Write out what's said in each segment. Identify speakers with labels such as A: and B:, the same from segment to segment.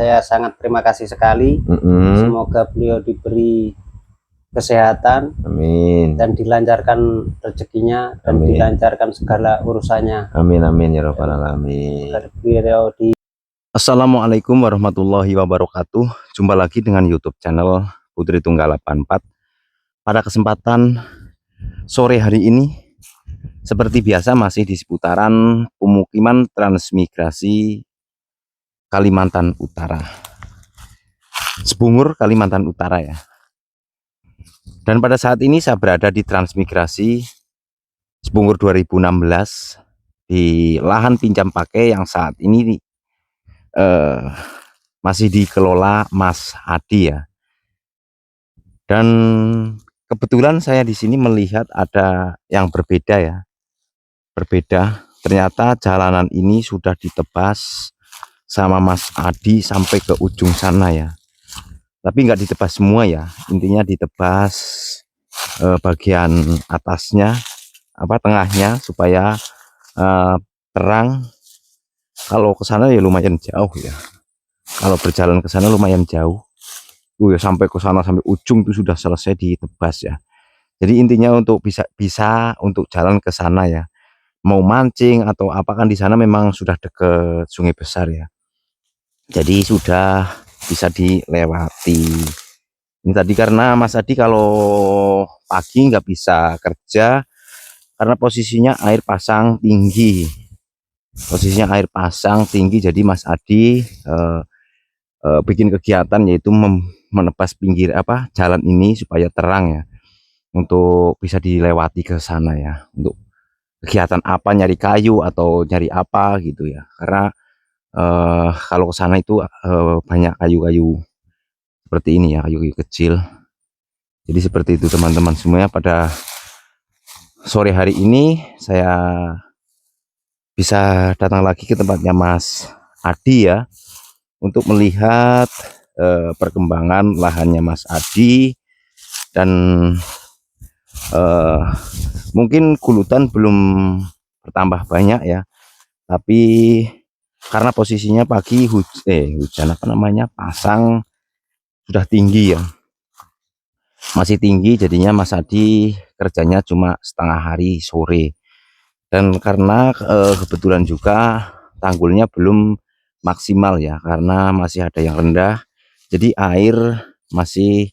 A: Saya sangat terima kasih sekali. Semoga beliau diberi kesehatan,
B: amin,
A: dan dilancarkan rezekinya, dan
B: amin,
A: dilancarkan segala urusannya.
B: Amin amin ya rabbal alamin.
A: Beliau di
B: Assalamualaikum warahmatullahi wabarakatuh. Jumpa lagi dengan YouTube channel Putri Tunggal 84. Pada kesempatan sore hari ini, seperti biasa masih di seputaran pemukiman transmigrasi Kalimantan Utara, Sebungur, Kalimantan Utara ya. Dan pada saat ini saya berada di transmigrasi Sebungur 2016 di lahan pinjam pakai yang saat ini masih dikelola Mas Adi ya. Dan kebetulan saya di sini melihat ada yang berbeda ya. Berbeda, ternyata jalanan ini sudah ditebas sama Mas Adi sampai ke ujung sana ya. Tapi nggak ditebas semua ya, intinya ditebas bagian atasnya, tengahnya, supaya terang. Kalau ke sana ya lumayan jauh ya. Kalau berjalan ke sana lumayan jauh. Ya sampai ke sana, sampai ujung itu sudah selesai ditebas ya. Jadi intinya untuk bisa untuk jalan ke sana ya. Mau mancing atau apa kan di sana memang sudah deket sungai besar ya. Jadi sudah bisa dilewati. Ini tadi karena Mas Adi kalau pagi nggak bisa kerja karena posisinya air pasang tinggi. Posisinya air pasang tinggi, jadi Mas Adi bikin kegiatan yaitu menebas pinggir jalan ini supaya terang ya, untuk bisa dilewati ke sana ya, untuk kegiatan apa, nyari kayu atau nyari apa gitu ya, karena kalau ke sana itu banyak kayu-kayu seperti ini ya, kayu-kayu kecil. Jadi seperti itu teman-teman semuanya. Pada sore hari ini saya bisa datang lagi ke tempatnya Mas Adi ya, untuk melihat perkembangan lahannya Mas Adi. Dan mungkin gulutan belum bertambah banyak ya, tapi karena posisinya pagi hujan pasang sudah tinggi ya, masih tinggi, jadinya Mas Adi kerjanya cuma setengah hari sore. Dan karena kebetulan juga tanggulnya belum maksimal ya, karena masih ada yang rendah, jadi air masih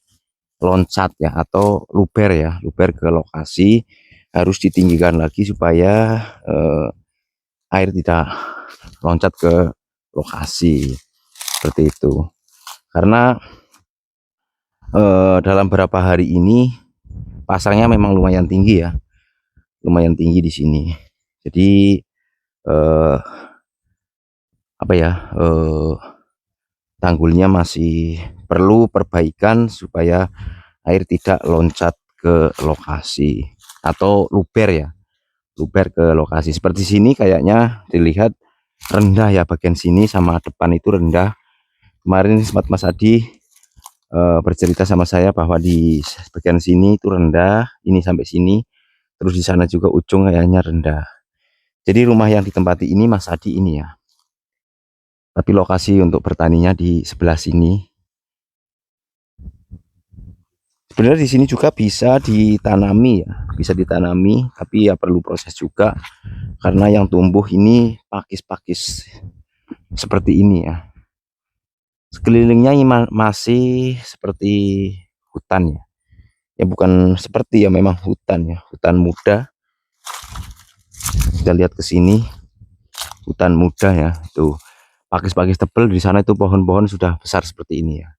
B: loncat ya, atau luber ya, luber ke lokasi, harus ditinggikan lagi supaya air tidak loncat ke lokasi seperti itu. Karena dalam beberapa hari ini pasangnya memang lumayan tinggi ya, lumayan tinggi di sini. Jadi tanggulnya masih perlu perbaikan supaya air tidak loncat ke lokasi atau luber ya, luber ke lokasi. Seperti sini kayaknya dilihat rendah ya, bagian sini sama depan itu rendah. Kemarin sempat Mas Adi bercerita sama saya bahwa di bagian sini itu rendah, ini sampai sini, terus di sana juga ujung kayaknya rendah. Jadi rumah yang ditempati ini Mas Adi ini ya, tapi lokasi untuk bertaninya di sebelah sini. Sebenarnya di sini juga bisa ditanami ya, bisa ditanami, tapi ya perlu proses juga, karena yang tumbuh ini pakis-pakis seperti ini ya. Sekelilingnya masih seperti hutan ya, ya bukan seperti ya, memang hutan ya, hutan muda. Kita lihat ke sini, hutan muda ya, itu pakis-pakis tebal. Di sana itu pohon-pohon sudah besar seperti ini ya.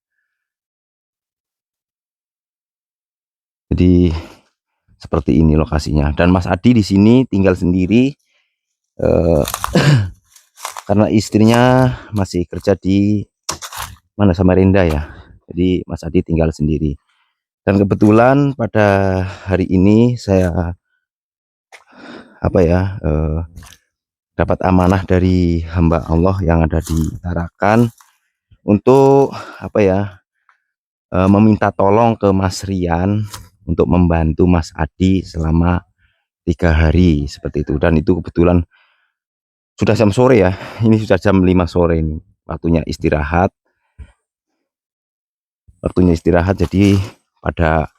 B: Jadi seperti ini lokasinya. Dan Mas Adi di sini tinggal sendiri karena istrinya masih kerja di mana, Samarinda ya. Jadi Mas Adi tinggal sendiri. Dan kebetulan pada hari ini saya dapat amanah dari hamba Allah yang ada di Tarakan untuk meminta tolong ke Mas Rian untuk membantu Mas Adi selama 3 hari seperti itu. Dan itu kebetulan sudah jam sore ya, ini sudah jam 5 sore, ini waktunya istirahat. waktunya istirahat, jadi pada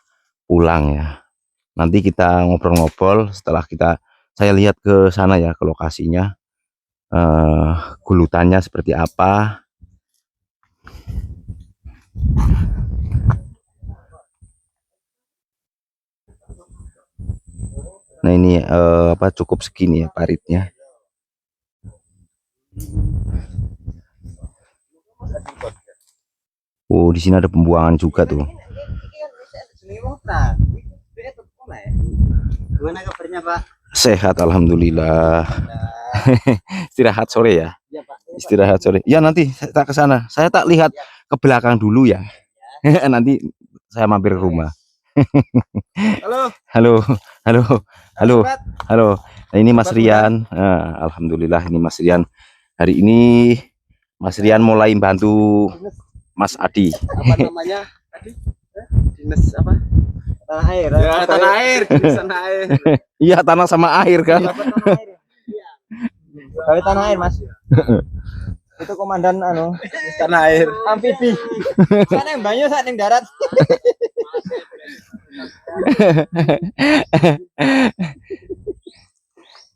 B: pulang ya. Nanti kita ngobrol-ngobrol setelah saya lihat ke sana ya, ke lokasinya, gulutannya seperti apa. Nah ini cukup segini ya paritnya. Oh, di sini ada pembuangan juga tuh.
A: Gimana kabarnya, Pak?
B: Sehat, alhamdulillah. Istirahat sore ya.
A: Iya, Pak.
B: Istirahat sore. Ya nanti saya tak ke sana. Saya tak lihat ke belakang dulu ya. Nanti saya mampir ke rumah.
A: Halo.
B: Halo, halo, halo,
A: Sobat.
B: halo. Nah, ini Mas
A: Sobat
B: Rian. Alhamdulillah ini Mas Rian. Hari ini Mas Rian mulai bantu Mas Adi.
A: Apa namanya tadi? Dinas apa? Tanah air. Ya, tanah air. Tanah air.
B: Iya, tanah sama air kan.
A: Gawe tanah air, Mas. Itu komandan tanah air. Amfibi. Sana yang banyu, sana yang darat.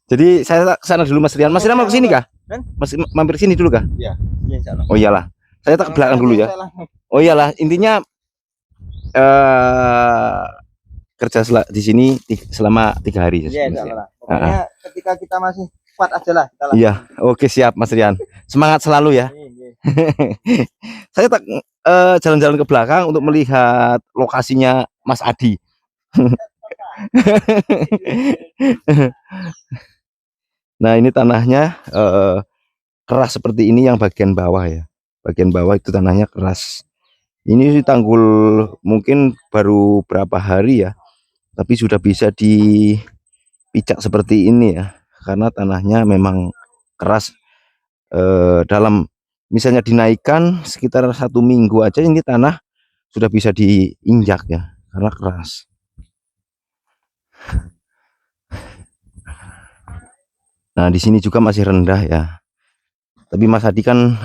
B: Jadi saya ke sana dulu Mas Rian. Mas Rian mau ke sini kah? Mas mampir sini dulu kah?
A: Iya. Iya, insyaallah.
B: Oh iyalah. Saya tak ke belakang dulu ya. Oh iyalah, intinya kerja di sini selama 3 hari.
A: Iya, insyaallah. Pokoknya ketika kita masih kuat aja lah.
B: Iya, oke siap Mas Rian. Semangat selalu ya. Saya tak jalan-jalan ke belakang untuk melihat lokasinya Mas Adi. Nah ini tanahnya keras seperti ini, yang bagian bawah ya. Bagian bawah itu tanahnya keras. Ini tanggul mungkin baru berapa hari ya, tapi sudah bisa dipijak seperti ini ya, karena tanahnya memang keras. Dalam misalnya dinaikkan sekitar 1 minggu aja, ini tanah sudah bisa diinjak ya, karena keras. Nah di sini juga masih rendah ya, tapi Mas Adi kan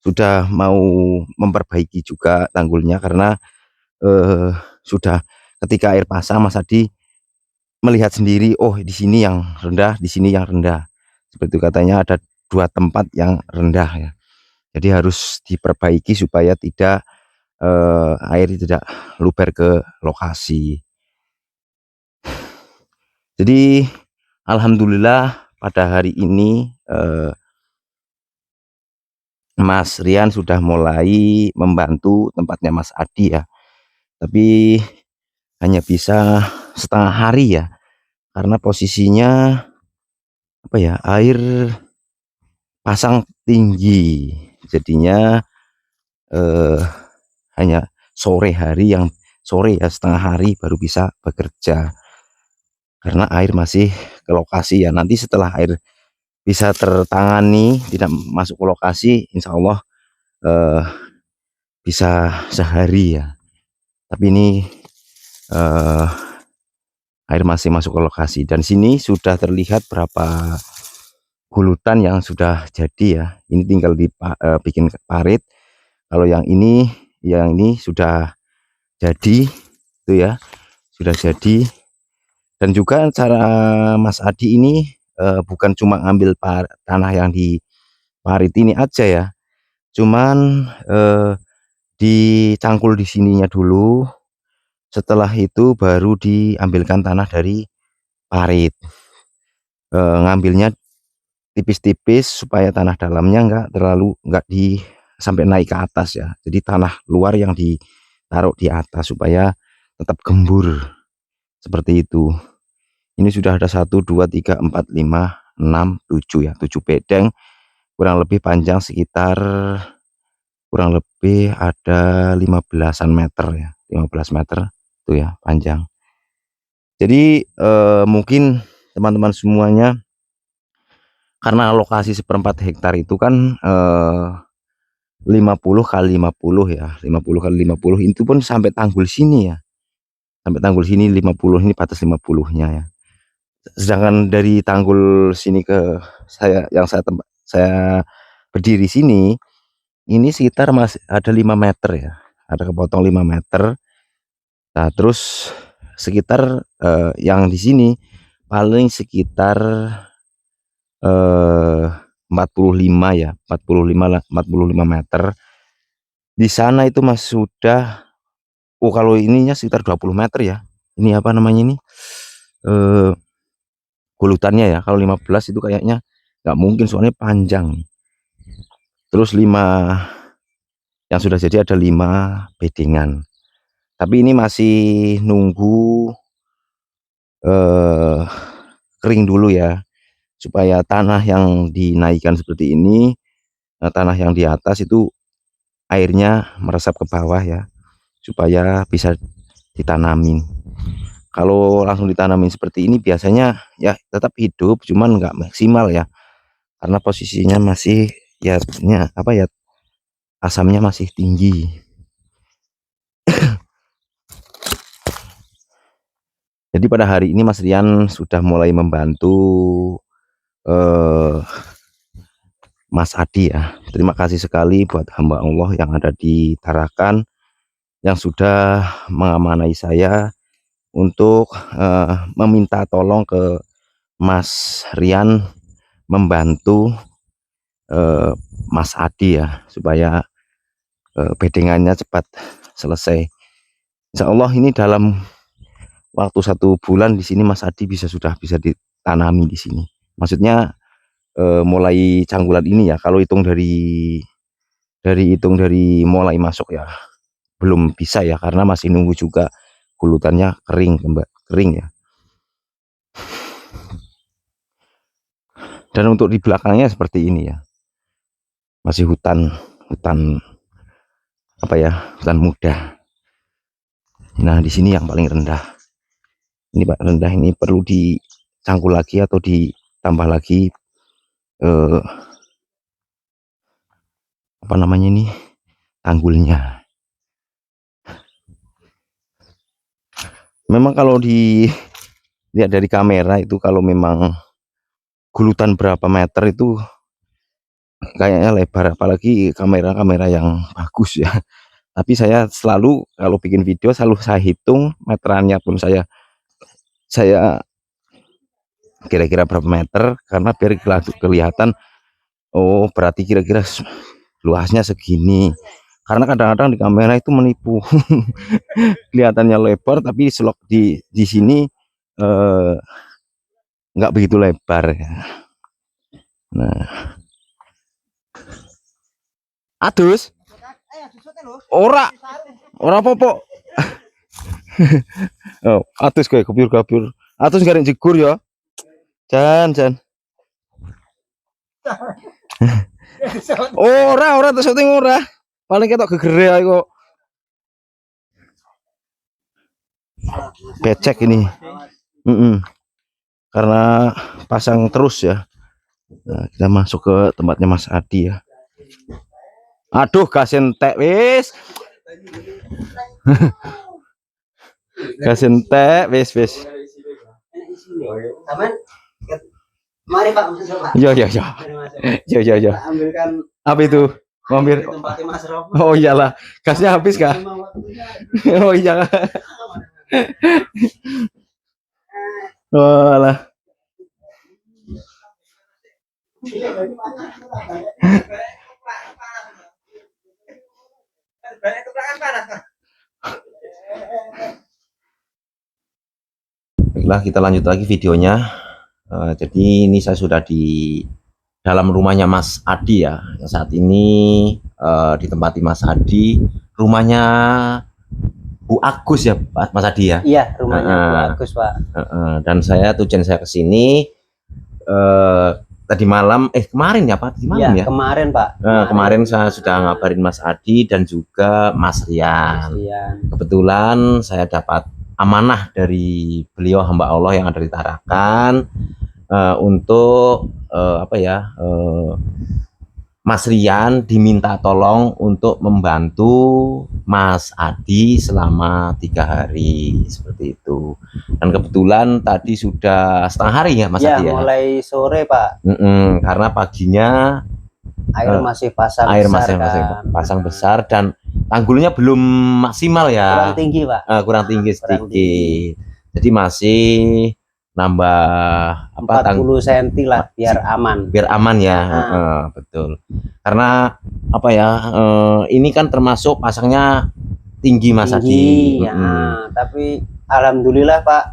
B: sudah mau memperbaiki juga tanggulnya, karena sudah ketika air pasang Mas Adi melihat sendiri, oh di sini yang rendah, di sini yang rendah. Seperti itu katanya ada 2 tempat yang rendah ya. Jadi harus diperbaiki supaya tidak air tidak luber ke lokasi. Jadi alhamdulillah pada hari ini Mas Rian sudah mulai membantu tempatnya Mas Adi ya. Tapi hanya bisa setengah hari ya, karena posisinya air pasang tinggi, jadinya hanya sore ya, setengah hari baru bisa bekerja karena air masih ke lokasi ya. Nanti setelah air bisa tertangani, tidak masuk ke lokasi, insya Allah bisa sehari ya. Tapi ini air masih masuk ke lokasi, dan sini sudah terlihat berapa gulutan yang sudah jadi ya. Ini tinggal bikin parit. Kalau yang ini sudah jadi itu ya, sudah jadi. Dan juga cara Mas Adi ini bukan cuma ngambil tanah yang di parit ini aja ya, cuman dicangkul di sininya dulu, setelah itu baru diambilkan tanah dari parit. Ngambilnya tipis-tipis supaya tanah dalamnya enggak sampai naik ke atas ya. Jadi tanah luar yang ditaruh di atas supaya tetap gembur seperti itu. Ini sudah ada 1 2 3 4 5 6 7 ya, 7 bedeng, kurang lebih panjang sekitar kurang lebih ada 15-an meter ya, 15 meter itu ya panjang. Jadi mungkin teman-teman semuanya, karena lokasi 1/4 hektar itu kan 50 kali 50 ya, 50 kali 50 itu pun sampai tanggul sini ya, sampai tanggul sini 50, ini batas 50-nya ya. Sedangkan dari tanggul sini ke saya berdiri sini ini sekitar masih ada 5 meter ya, ada kepotong 5 meter. Nah terus sekitar yang di sini paling sekitar 45 ya, 45 meter. Di sana itu masih sudah, oh kalau ininya sekitar 20 meter ya. Ini apa namanya ini? Gulutannya ya. Kalau 15 itu kayaknya nggak mungkin soalnya panjang. Terus 5 yang sudah jadi ada 5 bedengan. Tapi ini masih nunggu kering dulu ya, supaya tanah yang dinaikkan seperti ini, tanah yang di atas itu airnya meresap ke bawah ya, supaya bisa ditanamin. Kalau langsung ditanamin seperti ini biasanya ya tetap hidup, cuman nggak maksimal ya, karena posisinya masih ya sebenarnya apa ya, asamnya masih tinggi. Jadi pada hari ini Mas Rian sudah mulai membantu Mas Adi ya. Terima kasih sekali buat hamba Allah yang ada di Tarakan yang sudah mengamanai saya untuk meminta tolong ke Mas Rian membantu Mas Adi ya, supaya bedengannya cepat selesai. Insya Allah ini dalam waktu 1 bulan di sini Mas Adi sudah bisa ditanami di sini. Maksudnya mulai canggulan ini ya, kalau hitung dari mulai masuk ya belum bisa ya, karena masih nunggu juga gulutannya kering ya. Dan untuk di belakangnya seperti ini ya, masih hutan apa ya, hutan muda. Nah di sini yang paling rendah ini Pak, rendah ini perlu dicangkul lagi atau ditambah lagi apa namanya ini, tanggulnya. Memang kalau dilihat dari kamera itu, kalau memang gulutan berapa meter itu kayaknya lebar, apalagi kamera yang bagus ya. Tapi saya selalu kalau bikin video selalu saya hitung meterannya pun saya kira-kira berapa meter, karena biar kelihatan, oh berarti kira-kira luasnya segini. Karena kadang-kadang di kamera itu menipu. Kelihatannya lebar tapi selok di sini nggak begitu lebar ya. Nah adus ora popo. Oh adus kayak gapur adus garing jegur ya, jan ora terus syuting ora, paling ketok gegere ae kok. Becek ini. Karena pasang terus ya. Nah, kita masuk ke tempatnya Mas Adi ya. Aduh gas entek wis. Gas entek wis.
A: Mari Pak,
B: Iya.
A: ambilkan
B: Apa itu? Mampir. Oh iyalah, gasnya habis kah? Oh iya. Oh alah. Baiklah, kita lanjut lagi videonya. Jadi ini saya sudah di dalam rumahnya Mas Adi ya. Saat ini ditempati Mas Adi, rumahnya Bu Agus ya Pak Mas Adi ya.
A: Iya, rumahnya Bu Agus Pak.
B: Dan tujuan saya ke sini tadi malam, kemarin ya Pak, malam ya.
A: Kemarin Pak.
B: Kemarin saya sudah ngabarin Mas Adi dan juga Mas Rian. Kebetulan saya dapat amanah dari beliau hamba Allah yang ada di Tarakan untuk Mas Rian diminta tolong untuk membantu Mas Adi selama 3 hari seperti itu. Dan kebetulan tadi sudah setengah hari ya Mas Adi ya.
A: Mulai sore Pak.
B: Karena paginya
C: Air masih pasang
B: air
C: besar
B: masih
C: kan.
B: pasang besar dan tanggulnya belum maksimal ya.
C: Kurang tinggi, Pak.
B: Kurang tinggi
C: Kurang
B: sedikit.
C: tinggi.
B: Jadi masih nambah
C: 40 cm lah biar aman.
B: Biar aman ya. Betul. Karena apa ya? Ini kan termasuk pasangnya tinggi Mas Adi.
C: Ya, tapi alhamdulillah Pak,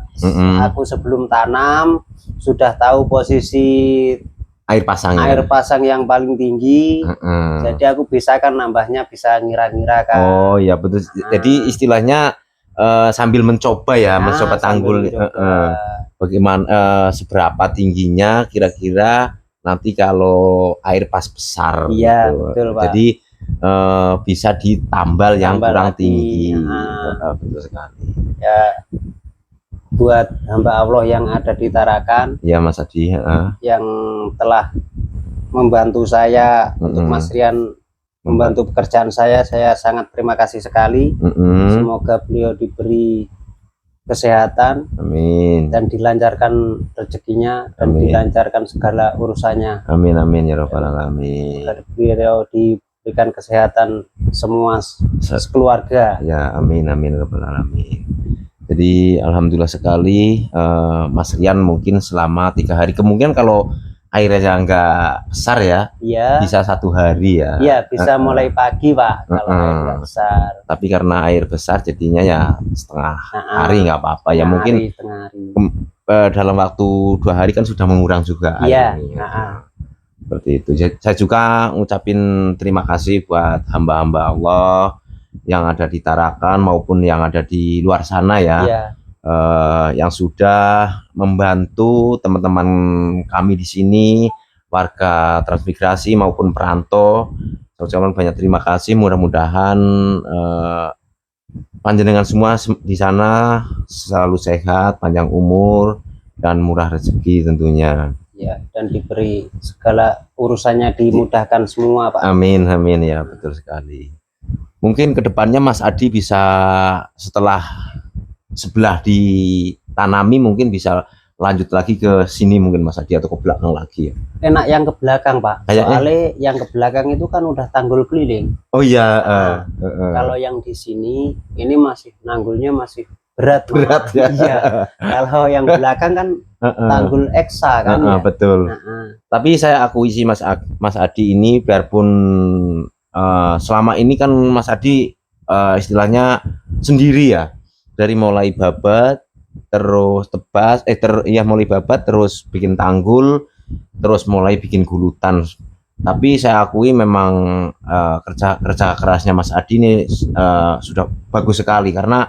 C: aku sebelum tanam sudah tahu posisi
B: air pasangnya.
C: Air pasang yang paling tinggi. Jadi aku bisa kan nambahnya bisa ngira-ngira kan.
B: Oh ya betul. Jadi istilahnya sambil mencoba ya, mencoba tanggul. Bagaimana seberapa tingginya kira-kira nanti kalau air pas besar.
C: Iya,
B: gitu.
C: betul Pak.
B: Jadi bisa ditambal yang kurang tinggi. Betul sekali.
C: Ya, buat hamba Allah yang ada di Tarakan,
B: ya Mas Adi,
C: yang telah membantu saya untuk Mas Rian membantu pekerjaan saya sangat terima kasih sekali. Semoga beliau diberi kesehatan,
B: amin,
C: dan dilancarkan rezekinya dan dilancarkan segala urusannya,
B: amin amin ya rabbal alamin.
C: Beliau diberikan kesehatan semua sekeluarga,
B: ya amin amin ya rabbal alamin. Jadi alhamdulillah sekali Mas Rian mungkin selama 3 hari, kemungkinan kalau airnya nggak besar ya, bisa 1 hari ya.
C: Iya, bisa mulai pagi Pak kalau air nggak besar.
B: Tapi karena air besar jadinya ya setengah hari nggak apa-apa ya, mungkin dalam waktu 2 hari kan sudah mengurang juga airnya. Seperti itu. Saya juga ngucapin terima kasih buat hamba-hamba Allah yang ada di Tarakan maupun yang ada di luar sana ya, yang sudah membantu teman-teman kami di sini, warga transmigrasi maupun perantau. Saya ucapkan banyak terima kasih. Mudah-mudahan panjenengan semua di sana selalu sehat, panjang umur, dan murah rezeki tentunya.
C: Ya, dan diberi segala urusannya dimudahkan semua Pak.
B: Amin amin ya, betul sekali. Mungkin kedepannya Mas Adi bisa setelah sebelah ditanami mungkin bisa lanjut lagi ke sini mungkin Mas Adi, atau ke belakang lagi ya.
C: Enak yang ke belakang Pak. Soalnya yang ke belakang itu kan udah tanggul keliling.
B: Oh iya.
C: Kalau yang di sini ini masih nanggulnya masih berat
B: ya.
C: Iya. Kalau yang belakang kan tanggul eksa kan ya.
B: Betul. Tapi saya akui sih Mas Adi ini, biarpun selama ini kan Mas Adi istilahnya sendiri ya, dari mulai babat terus tebas mulai babat terus bikin tanggul terus mulai bikin gulutan. Tapi saya akui memang kerja kerasnya Mas Adi ini sudah bagus sekali karena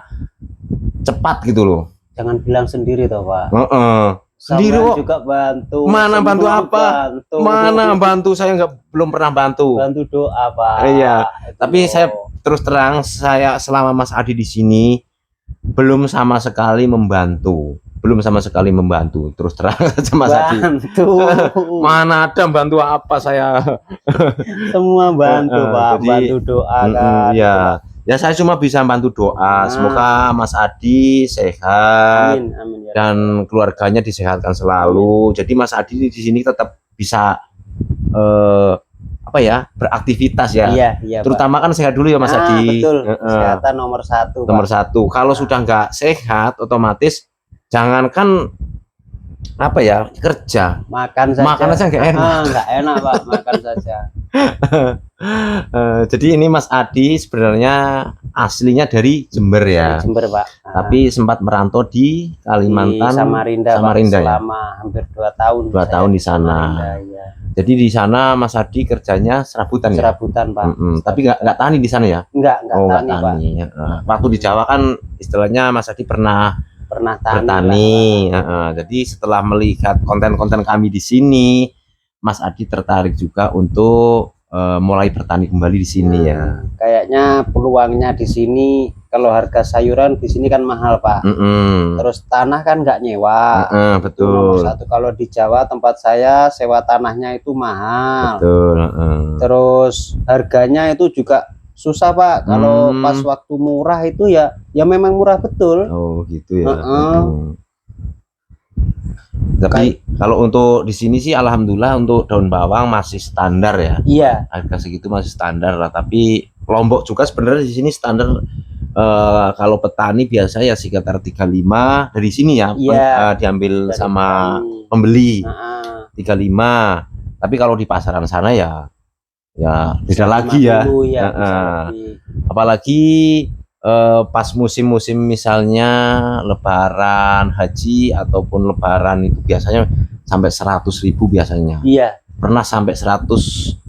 B: cepat gitu loh.
C: Jangan bilang sendiri toh Pak.
B: Sendiri
C: juga bantu.
B: Mana bantu apa? Mana bantu, saya belum pernah bantu.
C: Bantu doa Pak.
B: Iya. Tapi saya terus terang, saya selama Mas Adi di sini belum sama sekali membantu. Terus terang saja Mas Adi. Mana ada bantu apa saya?
C: Semua bantu Pak. Jadi, bantu doa kan.
B: Iya. Ya saya cuma bisa bantu doa. Semoga Mas Adi sehat.
C: Amin, ya.
B: Dan keluarganya disehatkan selalu. Jadi Mas Adi di sini tetap bisa beraktivitas ya. Iya, terutama Pak. Kan sehat dulu ya Mas Adi.
C: Betul. Kesehatan nomor 1.
B: Nomor 1. Kalau sudah nggak sehat, otomatis jangankan kerja, makan saja nggak
C: enak Pak, makan saja.
B: Jadi ini Mas Adi sebenarnya aslinya dari Jember ya.
C: Jember Pak.
B: Tapi sempat merantau di Kalimantan,
C: di Samarinda Pak, selama hampir 2 tahun.
B: 2 tahun di sana.
C: Ya.
B: Jadi di sana Mas Adi kerjanya serabutan ya.
C: Serabutan Pak.
B: Tapi nggak tani di sana ya?
C: Nggak tani Pak.
B: Waktu di Jawa kan istilahnya Mas Adi pernah bertani. Jadi setelah melihat konten-konten kami di sini, Mas Adi tertarik juga untuk mulai bertani kembali di sini ya.
C: Kayaknya peluangnya di sini, kalau harga sayuran di sini kan mahal Pak. Terus tanah kan nggak nyewa.
B: Betul.
C: Nomor 1, kalau di Jawa tempat saya sewa tanahnya itu mahal.
B: Betul.
C: Terus harganya itu juga susah Pak. Kalau pas waktu murah itu ya memang murah betul.
B: Oh gitu ya. Tapi kalau untuk di sini sih alhamdulillah untuk daun bawang masih standar ya.
C: Iya.
B: Harga segitu masih standar lah. Tapi Lombok juga sebenarnya di sini standar. Kalau petani biasa ya sekitar 35 dari sini ya.
C: Iya.
B: Diambil
C: Dari
B: sama
C: petani.
B: pembeli.
C: Nah,
B: 35. Tapi kalau di pasaran sana ya beda lagi ya.
C: 50 ya, bisa lebih.
B: Apalagi pas musim-musim misalnya lebaran haji ataupun lebaran itu biasanya sampai 100.000 biasanya.
C: Iya.
B: Pernah sampai 150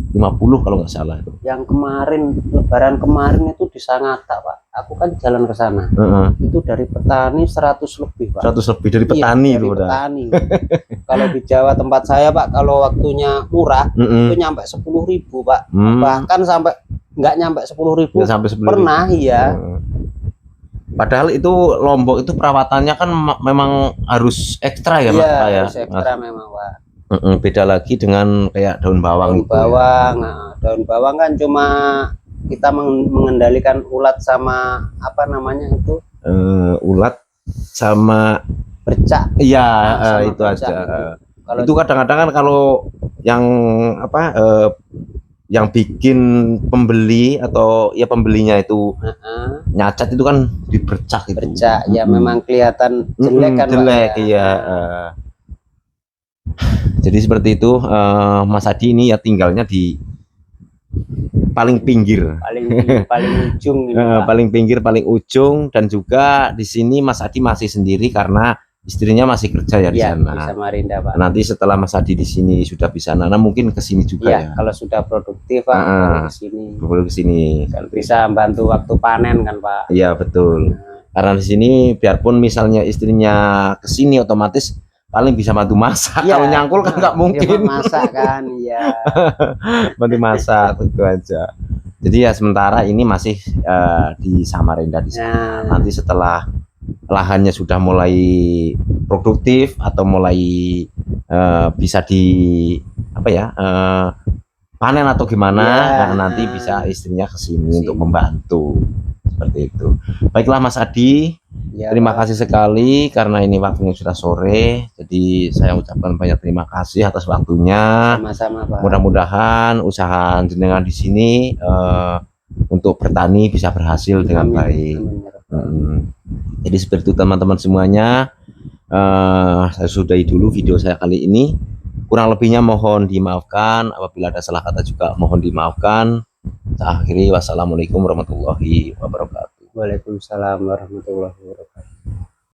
B: kalau nggak salah itu.
C: Yang kemarin lebaran kemarin itu di Sangatta, Pak. Aku kan jalan ke sana. Itu dari petani 100 lebih, Pak.
B: 100 lebih dari petani
C: iya,
B: itu
C: dari petani. Kalau di Jawa tempat saya, Pak, kalau waktunya murah itu nyampe 10.000, Pak. Bahkan sampai nggak nyampe 10.000.
B: Sampai 10.000.
C: Pernah, iya.
B: Padahal itu Lombok itu perawatannya kan memang harus ekstra ya,
C: Iya,
B: Pak ya.
C: harus ekstra memang, Pak.
B: Beda lagi dengan kayak daun bawang
C: Daun
B: itu.
C: bawang, nah, daun bawang kan cuma kita mengendalikan ulat sama apa namanya itu?
B: Ulat sama
C: bercak.
B: Iya,
C: Sama
B: itu
C: bercak
B: aja.
C: Kalau
B: Itu kadang-kadang kan kalau yang apa yang bikin pembeli atau ya pembelinya itu nyacat itu kan dibercak itu.
C: bercak ya memang kelihatan jelek kan, Pak,
B: jelek
C: ya.
B: iya. Jadi seperti itu. Mas Adi ini ya tinggalnya di paling pinggir,
C: paling ujung ini, Pak.
B: paling pinggir, paling ujung, dan juga di sini Mas Adi masih sendiri karena istrinya masih kerja ya di
C: Iya,
B: sana.
C: di Samarinda, Pak.
B: Nanti setelah Mas Adi di sini sudah bisa nanam mungkin ke sini juga
C: Iya,
B: ya.
C: kalau sudah produktif, Pak, baru ke sini.
B: Baru ke sini.
C: Kan bisa bantu waktu panen kan, Pak.
B: Iya, betul. Karena di sini biarpun misalnya istrinya ke sini otomatis paling bisa bantu masak.
C: Iya,
B: Kalau nyangkul kan nggak mungkin.
C: Masak kan, iya.
B: Bantu masak itu aja. Jadi ya sementara ini masih di Samarinda di sana. Nanti setelah lahannya sudah mulai produktif atau mulai bisa di apa ya panen atau gimana, nanti bisa istrinya ke sini untuk membantu seperti itu. Baiklah Mas Adi, terima kasih sekali karena ini waktunya sudah sore, jadi saya ucapkan banyak terima kasih atas waktunya.
C: Sama-sama, Pak.
B: Mudah-mudahan usaha jenengan di sini untuk bertani bisa berhasil dengan baik. Jadi seperti itu teman-teman semuanya. Saya sudahi dulu video saya kali ini. Kurang lebihnya mohon dimaafkan. Apabila ada salah kata juga mohon dimaafkan. Saya akhiri, wassalamualaikum warahmatullahi wabarakatuh.
C: Waalaikumsalam warahmatullahi wabarakatuh.